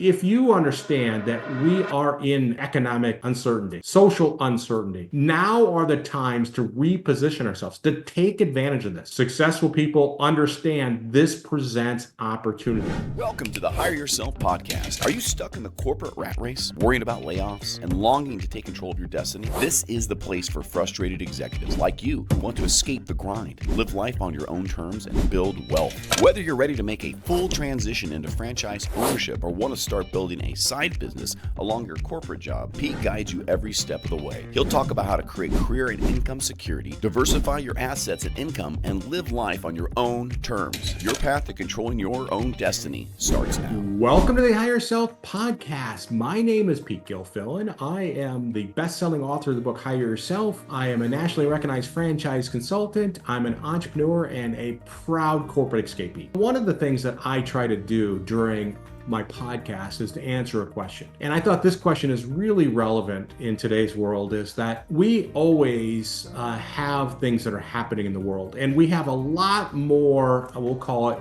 If you understand that we are in economic uncertainty, social uncertainty, now are the times to reposition ourselves, to take advantage of this. Successful people understand this presents opportunity. Welcome to the Hire Yourself podcast. Are you stuck in the corporate rat race, worrying about layoffs, and longing to take control of your destiny? This is the place for frustrated executives like you who want to escape the grind, live life on your own terms, and build wealth. Whether you're ready to make a full transition into franchise ownership or want to start building a side business along your corporate job, Pete guides you every step of the way. He'll talk about how to create career and income security, diversify your assets and income, and live life on your own terms. Your path to controlling your own destiny starts now. Welcome to the Hire Yourself podcast. My name is Pete Gilfillan. I am the best-selling author of the book Hire Yourself. I am a nationally recognized franchise consultant. I'm an entrepreneur and a proud corporate escapee. One of the things that I try to do during my podcast is to answer a question. And I thought this question is really relevant in today's world, is that we always have things that are happening in the world. And we have a lot more, we'll call it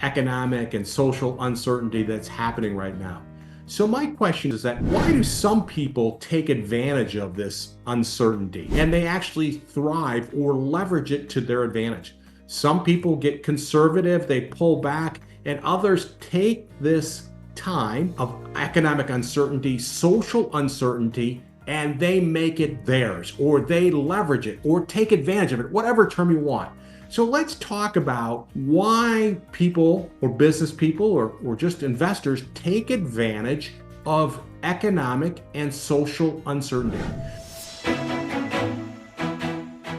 economic and social uncertainty that's happening right now. So my question is that why do some people take advantage of this uncertainty and they actually thrive or leverage it to their advantage? Some people get conservative, they pull back, and others take this time of economic uncertainty, social uncertainty, and they make it theirs, or they leverage it, or take advantage of it, whatever term you want. So let's talk about why people or business people or just investors take advantage of economic and social uncertainty.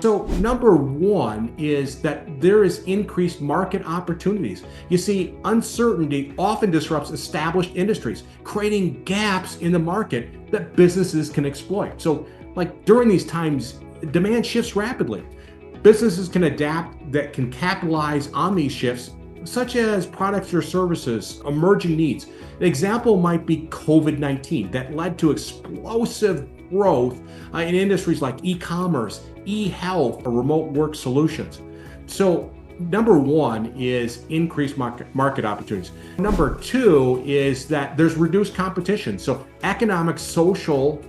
So number one is that there is increased market opportunities. You see, uncertainty often disrupts established industries, creating gaps in the market that businesses can exploit. So like during these times, demand shifts rapidly. Businesses can adapt that can capitalize on these shifts, such as products or services, emerging needs. An example might be COVID-19 that led to explosive growth in industries like e-commerce, e-health, or remote work solutions. So number one is increased market opportunities. Number two is that there's reduced competition. So economic, social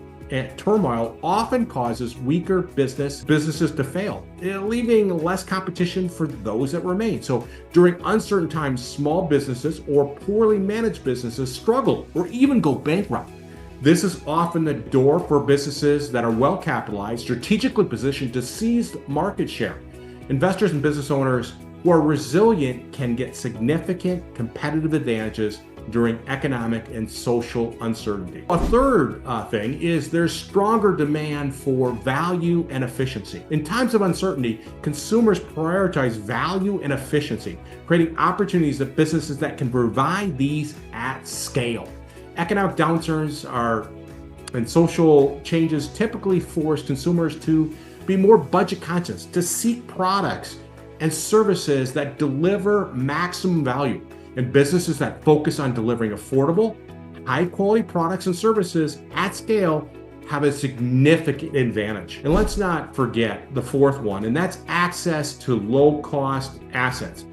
turmoil often causes weaker businesses to fail, leaving less competition for those that remain. So during uncertain times, small businesses or poorly managed businesses struggle or even go bankrupt. This is often the door for businesses that are well capitalized, strategically positioned to seize market share. Investors and business owners who are resilient can get significant competitive advantages during economic and social uncertainty. A third thing is there's stronger demand for value and efficiency. In times of uncertainty, consumers prioritize value and efficiency, creating opportunities of businesses that can provide these at scale. Economic downturns and social changes typically force consumers to be more budget conscious, to seek products and services that deliver maximum value. And businesses that focus on delivering affordable, high-quality products and services at scale have a significant advantage. And let's not forget the fourth one, and that's access to low-cost assets.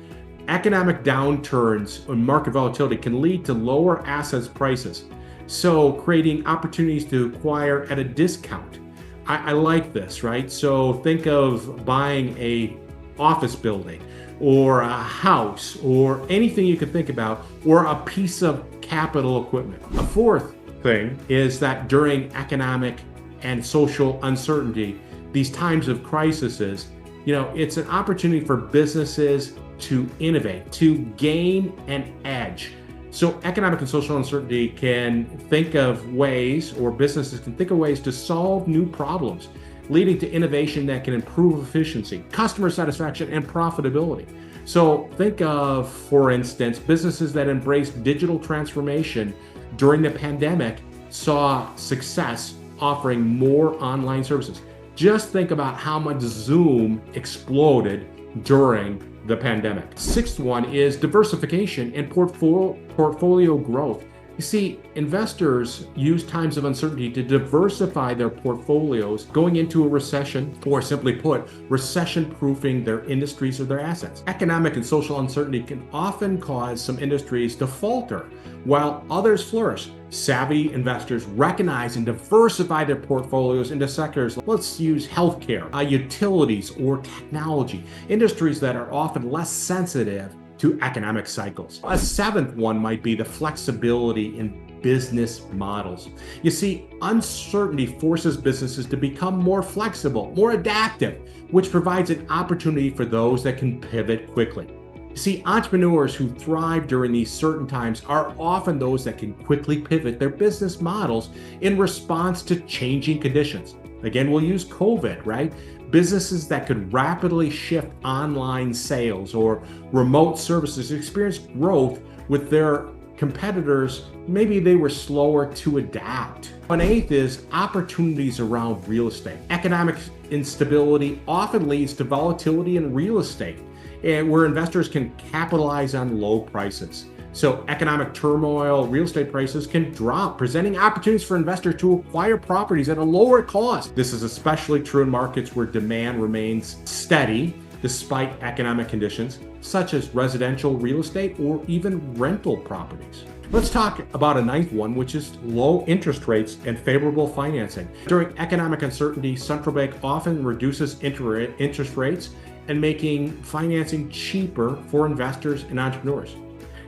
Economic downturns and market volatility can lead to lower assets prices, so creating opportunities to acquire at a discount. I like this, right? So think of buying a office building or a house or anything you could think about, or a piece of capital equipment. A fourth thing is that during economic and social uncertainty, these times of crises, it's an opportunity for businesses to innovate, to gain an edge. So economic and social uncertainty can think of ways, or businesses can think of ways to solve new problems, leading to innovation that can improve efficiency, customer satisfaction, and profitability. So think of, for instance, businesses that embraced digital transformation during the pandemic saw success offering more online services. Just think about how much Zoom exploded during the pandemic. Sixth one is diversification and portfolio growth. You see, investors use times of uncertainty to diversify their portfolios going into a recession, or simply put, recession-proofing their industries or their assets. Economic and social uncertainty can often cause some industries to falter, while others flourish. Savvy investors recognize and diversify their portfolios into sectors, let's use healthcare, utilities, or technology, industries that are often less sensitive to economic cycles. A seventh one might be the flexibility in business models. You see, uncertainty forces businesses to become more flexible, more adaptive, which provides an opportunity for those that can pivot quickly. You see, entrepreneurs who thrive during these certain times are often those that can quickly pivot their business models in response to changing conditions. Again, we'll use COVID, right? Businesses that could rapidly shift online sales or remote services experience growth with their competitors. Maybe they were slower to adapt. An eighth is opportunities around real estate. Economic instability often leads to volatility in real estate, where investors can capitalize on low prices. So economic turmoil, real estate prices can drop, presenting opportunities for investors to acquire properties at a lower cost. This is especially true in markets where demand remains steady despite economic conditions, such as residential real estate or even rental properties. Let's talk about a ninth one, which is low interest rates and favorable financing. During economic uncertainty, central bank often reduces interest rates and making financing cheaper for investors and entrepreneurs.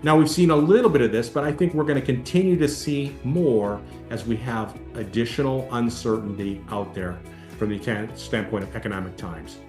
Now, we've seen a little bit of this, but I think we're going to continue to see more as we have additional uncertainty out there from the standpoint of economic times.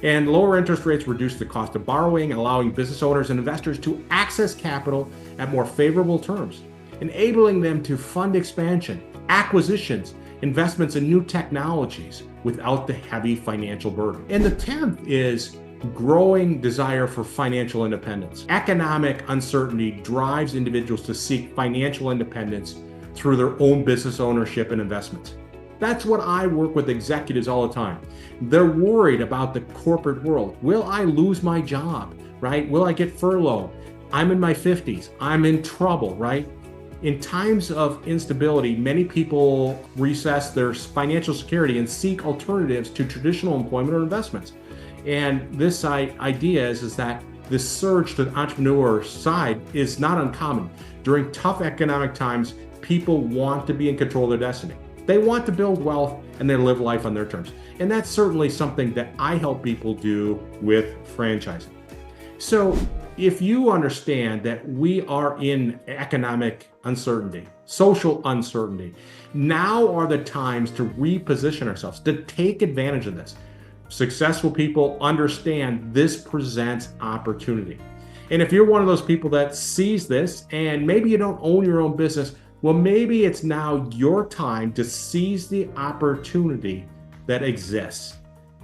And lower interest rates reduce the cost of borrowing, allowing business owners and investors to access capital at more favorable terms, enabling them to fund expansion, acquisitions, investments in new technologies without the heavy financial burden. And the 10th is growing desire for financial independence. Economic uncertainty drives individuals to seek financial independence through their own business ownership and investments. That's what I work with executives all the time. They're worried about the corporate world. Will I lose my job, right? Will I get furloughed? I'm in my 50s. I'm in trouble, right? In times of instability, many people reassess their financial security and seek alternatives to traditional employment or investments. And this idea is that this surge to the entrepreneur side is not uncommon. During tough economic times, people want to be in control of their destiny. They want to build wealth and they live life on their terms. And that's certainly something that I help people do with franchising. So if you understand that we are in economic uncertainty, social uncertainty, now are the times to reposition ourselves, to take advantage of this. Successful people understand this presents opportunity. And if you're one of those people that sees this and maybe you don't own your own business, well, maybe it's now your time to seize the opportunity that exists.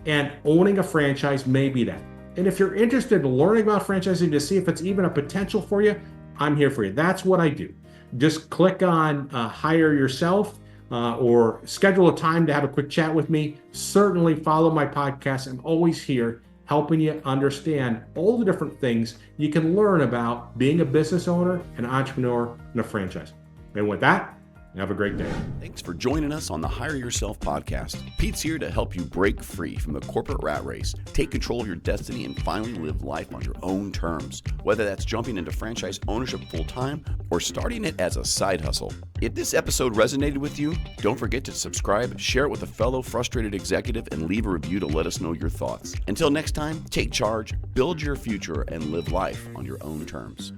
And owning a franchise may be that. And if you're interested in learning about franchising to see if it's even a potential for you, I'm here for you. That's what I do. Just click on hire yourself or schedule a time to have a quick chat with me. Certainly follow my podcast. I'm always here helping you understand all the different things you can learn about being a business owner, an entrepreneur, and a franchise. And with that, have a great day. Thanks for joining us on the Hire Yourself podcast. Pete's here to help you break free from the corporate rat race, take control of your destiny, and finally live life on your own terms. Whether that's jumping into franchise ownership full-time or starting it as a side hustle. If this episode resonated with you, don't forget to subscribe, share it with a fellow frustrated executive, and leave a review to let us know your thoughts. Until next time, take charge, build your future, and live life on your own terms.